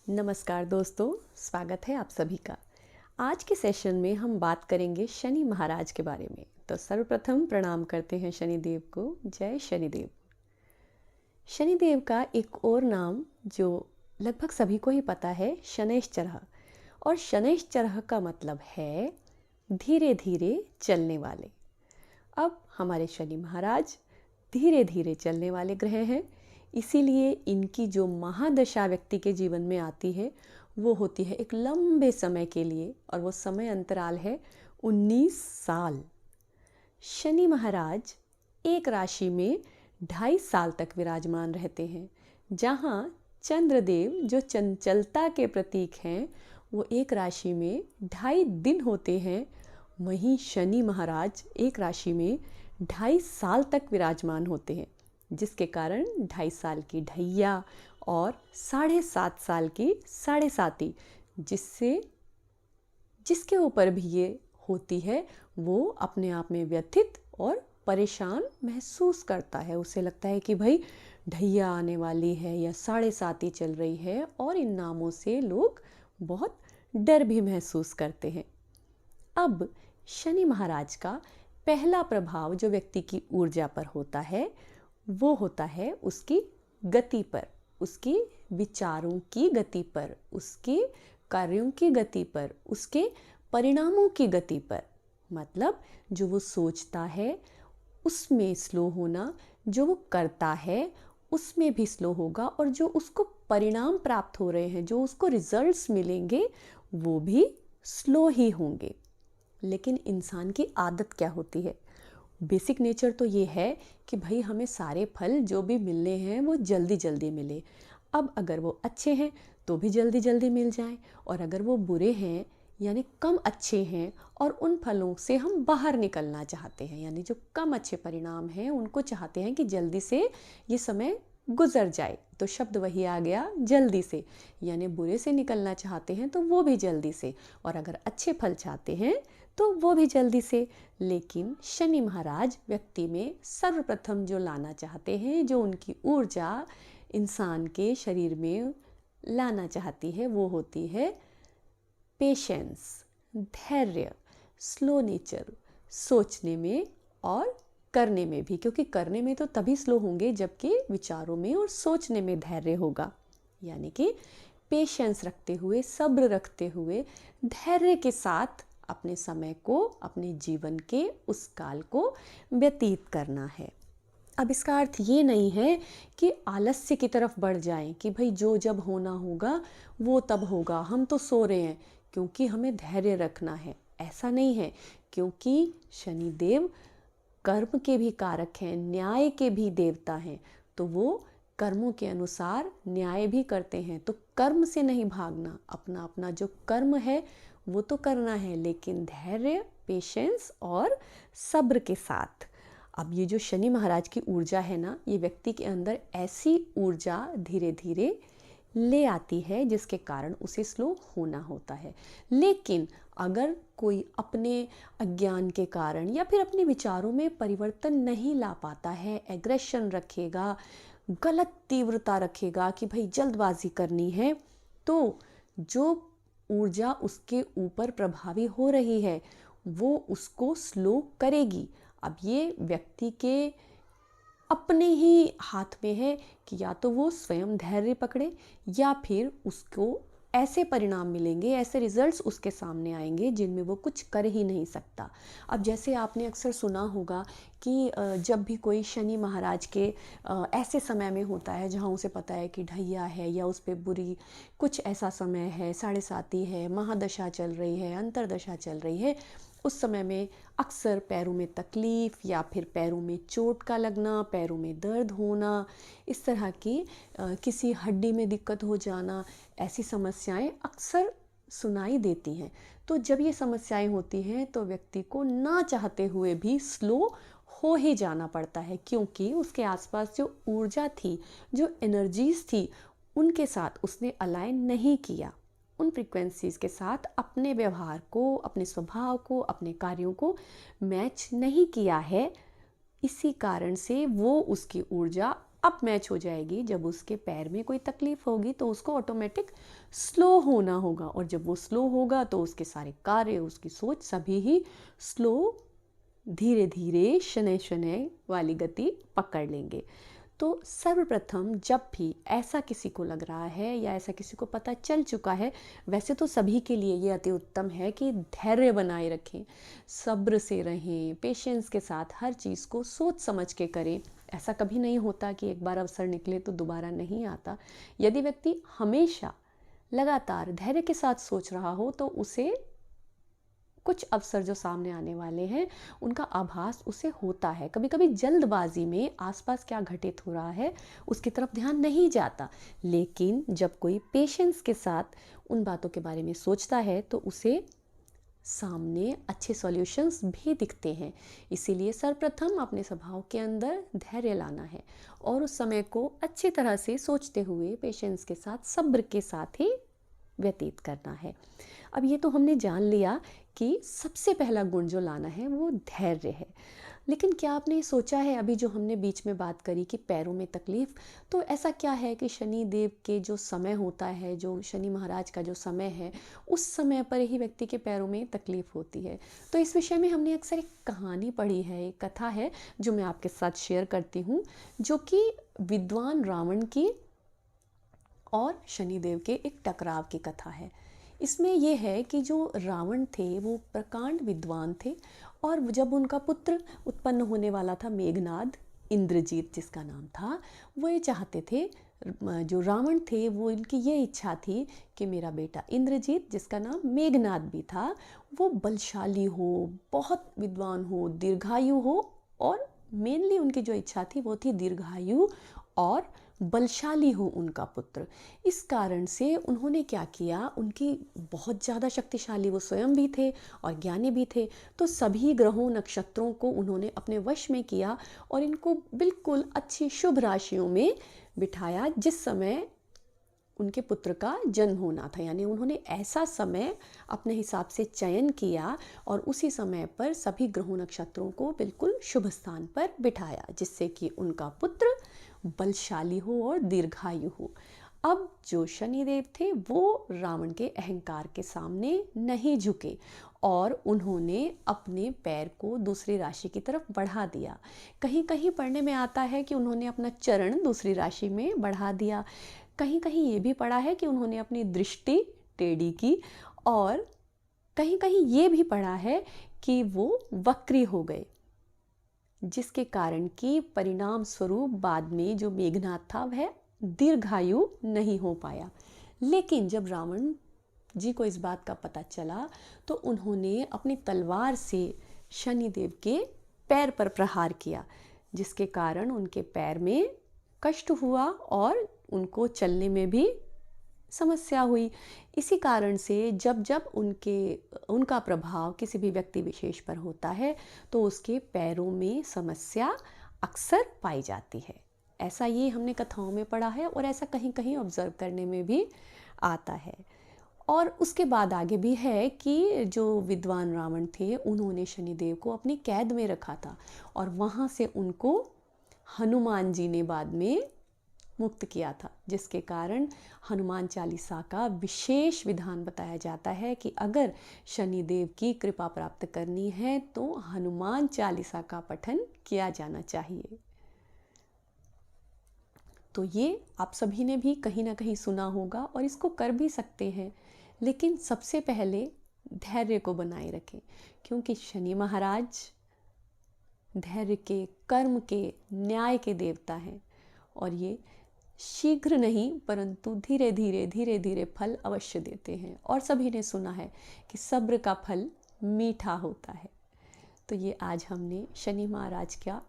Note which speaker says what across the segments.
Speaker 1: नमस्कार दोस्तों, स्वागत है आप सभी का। आज के सेशन में हम बात करेंगे शनि महाराज के बारे में। तो सर्वप्रथम प्रणाम करते हैं शनिदेव को। जय शनिदेव। शनिदेव का एक और नाम जो लगभग सभी को ही पता है, शनैश्चरः। और शनैश्चरः का मतलब है धीरे धीरे चलने वाले। अब हमारे शनि महाराज धीरे धीरे चलने वाले ग्रह हैं, इसीलिए इनकी जो महादशा व्यक्ति के जीवन में आती है वो होती है एक लंबे समय के लिए, और वो समय अंतराल है 19 साल। शनि महाराज एक राशि में 2.5 साल तक विराजमान रहते हैं। जहाँ चंद्रदेव जो चंचलता के प्रतीक हैं वो एक राशि में 2.5 दिन होते हैं, वहीं शनि महाराज एक राशि में 2.5 साल तक विराजमान होते हैं, जिसके कारण 2.5 साल की ढैया और 7.5 साल की साढ़े साती, जिसके ऊपर भी ये होती है वो अपने आप में व्यथित और परेशान महसूस करता है। उसे लगता है कि भाई ढैया आने वाली है या साढ़े साती चल रही है, और इन नामों से लोग बहुत डर भी महसूस करते हैं। अब शनि महाराज का पहला प्रभाव जो व्यक्ति की ऊर्जा पर होता है वो होता है उसकी गति पर, उसकी विचारों की गति पर, उसके कार्यों की गति पर, उसके परिणामों की गति पर। मतलब जो वो सोचता है उसमें स्लो होना, जो वो करता है उसमें भी स्लो होगा, और जो उसको परिणाम प्राप्त हो रहे हैं, जो उसको रिजल्ट्स मिलेंगे, वो भी स्लो ही होंगे। लेकिन इंसान की आदत क्या होती है? बेसिक नेचर तो ये है कि भाई हमें सारे फल जो भी मिलने हैं वो जल्दी जल्दी मिले। अब अगर वो अच्छे हैं तो भी जल्दी जल्दी मिल जाएं, और अगर वो बुरे हैं यानी कम अच्छे हैं और उन फलों से हम बाहर निकलना चाहते हैं, यानी जो कम अच्छे परिणाम हैं उनको चाहते हैं कि जल्दी से ये समय गुजर जाए, तो शब्द वही आ गया जल्दी से। यानी बुरे से निकलना चाहते हैं तो वो भी जल्दी से, और अगर अच्छे फल चाहते हैं तो वो भी जल्दी से। लेकिन शनि महाराज व्यक्ति में सर्वप्रथम जो लाना चाहते हैं, जो उनकी ऊर्जा इंसान के शरीर में लाना चाहती है, वो होती है पेशेंस, धैर्य, स्लो नेचर, सोचने में और करने में भी। क्योंकि करने में तो तभी स्लो होंगे जबकि विचारों में और सोचने में धैर्य होगा। यानी कि पेशेंस रखते हुए, सब्र रखते हुए, धैर्य के साथ अपने समय को, अपने जीवन के उस काल को व्यतीत करना है। अब इसका अर्थ ये नहीं है कि आलस्य की तरफ बढ़ जाएं कि भाई जो जब होना होगा वो तब होगा, हम तो सो रहे हैं क्योंकि हमें धैर्य रखना है। ऐसा नहीं है, क्योंकि शनिदेव कर्म के भी कारक हैं, न्याय के भी देवता हैं, तो वो कर्मों के अनुसार न्याय भी करते हैं। तो कर्म से नहीं भागना, अपना अपना जो कर्म है वो तो करना है, लेकिन धैर्य, पेशेंस और सब्र के साथ। अब ये जो शनि महाराज की ऊर्जा है ना, ये व्यक्ति के अंदर ऐसी ऊर्जा धीरे धीरे ले आती है जिसके कारण उसे स्लो होना होता है। लेकिन अगर कोई अपने अज्ञान के कारण या फिर अपने विचारों में परिवर्तन नहीं ला पाता है, एग्रेशन रखेगा, गलत तीव्रता रखेगा कि भाई जल्दबाजी करनी है, तो जो ऊर्जा उसके ऊपर प्रभावी हो रही है वो उसको स्लो करेगी। अब ये व्यक्ति के अपने ही हाथ में है कि या तो वो स्वयं धैर्य पकड़े, या फिर उसको ऐसे परिणाम मिलेंगे, ऐसे रिजल्ट्स उसके सामने आएंगे जिनमें वो कुछ कर ही नहीं सकता। अब जैसे आपने अक्सर सुना होगा कि जब भी कोई शनि महाराज के ऐसे समय में होता है जहाँ उसे पता है कि ढैया है या उस पर बुरी कुछ ऐसा समय है, साढ़े साती है, महादशा चल रही है, अंतरदशा चल रही है, उस समय में अक्सर पैरों में तकलीफ़ या फिर पैरों में चोट का लगना, पैरों में दर्द होना, इस तरह की किसी हड्डी में दिक्कत हो जाना, ऐसी समस्याएं अक्सर सुनाई देती हैं। तो जब ये समस्याएं होती हैं तो व्यक्ति को ना चाहते हुए भी स्लो हो ही जाना पड़ता है, क्योंकि उसके आसपास जो ऊर्जा थी, जो एनर्जीज थी, उनके साथ उसने अलाइन नहीं किया। उन फ्रीक्वेंसीज के साथ अपने व्यवहार को, अपने स्वभाव को, अपने कार्यों को मैच नहीं किया है। इसी कारण से वो उसकी ऊर्जा अब मैच हो जाएगी। जब उसके पैर में कोई तकलीफ होगी तो उसको ऑटोमेटिक स्लो होना होगा, और जब वो स्लो होगा तो उसके सारे कार्य, उसकी सोच सभी ही स्लो, धीरे धीरे शनै शनै वाली गति पकड़ लेंगे। तो सर्वप्रथम जब भी ऐसा किसी को लग रहा है या ऐसा किसी को पता चल चुका है, वैसे तो सभी के लिए ये अति उत्तम है कि धैर्य बनाए रखें, सब्र से रहें, पेशेंस के साथ हर चीज़ को सोच समझ के करें। ऐसा कभी नहीं होता कि एक बार अवसर निकले तो दोबारा नहीं आता। यदि व्यक्ति हमेशा लगातार धैर्य के साथ सोच रहा हो तो उसे कुछ अवसर जो सामने आने वाले हैं उनका आभास उसे होता है। कभी कभी जल्दबाजी में आसपास क्या घटित हो रहा है उसकी तरफ ध्यान नहीं जाता, लेकिन जब कोई पेशेंस के साथ उन बातों के बारे में सोचता है तो उसे सामने अच्छे सॉल्यूशंस भी दिखते हैं। इसीलिए सर्वप्रथम अपने स्वभाव के अंदर धैर्य लाना है और उस समय को अच्छी तरह से सोचते हुए पेशेंस के साथ, सब्र के साथ ही व्यतीत करना है। अब ये तो हमने जान लिया कि सबसे पहला गुण जो लाना है वो धैर्य है। लेकिन क्या आपने सोचा है, अभी जो हमने बीच में बात करी कि पैरों में तकलीफ, तो ऐसा क्या है कि शनि देव के जो समय होता है, जो शनि महाराज का जो समय है, उस समय पर ही व्यक्ति के पैरों में तकलीफ होती है? तो इस विषय में हमने अक्सर एक कहानी पढ़ी है, एक कथा है जो मैं आपके साथ शेयर करती हूँ, जो कि विद्वान रावण की और शनिदेव के एक टकराव की कथा है। इसमें यह है कि जो रावण थे वो प्रकांड विद्वान थे, और जब उनका पुत्र उत्पन्न होने वाला था मेघनाद, इंद्रजीत जिसका नाम था, वो ये चाहते थे, जो रावण थे वो इनकी ये इच्छा थी कि मेरा बेटा इंद्रजीत, जिसका नाम मेघनाद भी था, वो बलशाली हो, बहुत विद्वान हो, दीर्घायु हो, और मेनली उनकी जो इच्छा थी वो थी दीर्घायु और बलशाली हो उनका पुत्र। इस कारण से उन्होंने क्या किया, उनकी बहुत ज़्यादा शक्तिशाली वो स्वयं भी थे और ज्ञानी भी थे, तो सभी ग्रहों नक्षत्रों को उन्होंने अपने वश में किया और इनको बिल्कुल अच्छी शुभ राशियों में बिठाया जिस समय उनके पुत्र का जन्म होना था। यानी उन्होंने ऐसा समय अपने हिसाब से चयन किया और उसी समय पर सभी ग्रहों नक्षत्रों को बिल्कुल शुभ स्थान पर बिठाया, जिससे कि उनका पुत्र बलशाली हो और दीर्घायु हो। अब जो शनिदेव थे वो रावण के अहंकार के सामने नहीं झुके और उन्होंने अपने पैर को दूसरी राशि की तरफ बढ़ा दिया। कहीं कहीं पढ़ने में आता है कि उन्होंने अपना चरण दूसरी राशि में बढ़ा दिया, कहीं कहीं ये भी पढ़ा है कि उन्होंने अपनी दृष्टि टेढ़ी की, और कहीं कहीं ये भी पढ़ा है कि वो वक्री हो गए, जिसके कारण कि परिणाम स्वरूप बाद में जो मेघनाद था वह दीर्घायु नहीं हो पाया। लेकिन जब रावण जी को इस बात का पता चला तो उन्होंने अपनी तलवार से शनिदेव के पैर पर प्रहार किया, जिसके कारण उनके पैर में कष्ट हुआ और उनको चलने में भी समस्या हुई। इसी कारण से जब जब उनका प्रभाव किसी भी व्यक्ति विशेष पर होता है तो उसके पैरों में समस्या अक्सर पाई जाती है। ऐसा ये हमने कथाओं में पढ़ा है और ऐसा कहीं कहीं ऑब्जर्व करने में भी आता है। और उसके बाद आगे भी है कि जो विद्वान रावण थे उन्होंने शनिदेव को अपनी कैद में रखा था और वहाँ से उनको हनुमान जी ने बाद में मुक्त किया था, जिसके कारण हनुमान चालीसा का विशेष विधान बताया जाता है कि अगर शनिदेव की कृपा प्राप्त करनी है तो हनुमान चालीसा का पठन किया जाना चाहिए। तो ये आप सभी ने भी कहीं ना कहीं सुना होगा और इसको कर भी सकते हैं, लेकिन सबसे पहले धैर्य को बनाए रखें, क्योंकि शनि महाराज धैर्य के, कर्म के, न्याय के देवता हैं और ये शीघ्र नहीं परंतु धीरे धीरे फल अवश्य देते हैं। और सभी ने सुना है कि सब्र का फल मीठा होता है। तो ये आज हमने शनि महाराज का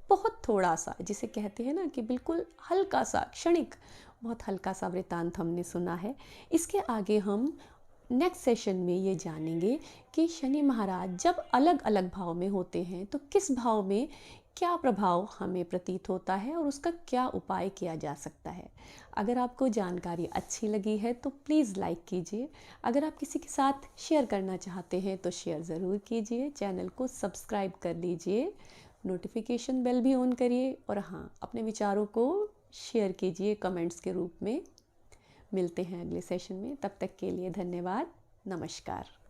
Speaker 1: बहुत थोड़ा सा, जिसे कहते हैं ना कि बिल्कुल हल्का सा, क्षणिक, बहुत हल्का सा वृतांत हमने सुना है। इसके आगे हम नेक्स्ट सेशन में ये जानेंगे कि शनि महाराज जब अलग अलग भाव में होते हैं तो किस भाव में क्या प्रभाव हमें प्रतीत होता है और उसका क्या उपाय किया जा सकता है। अगर आपको जानकारी अच्छी लगी है तो प्लीज़ लाइक कीजिए। अगर आप किसी के साथ शेयर करना चाहते हैं तो शेयर ज़रूर कीजिए। चैनल को सब्सक्राइब कर लीजिए। नोटिफिकेशन बेल भी ऑन करिए और हाँ, अपने विचारों को शेयर कीजिए कमेंट्स के रूप में। मिलते हैं अगले सेशन में, तब तक के लिए धन्यवाद, नमस्कार।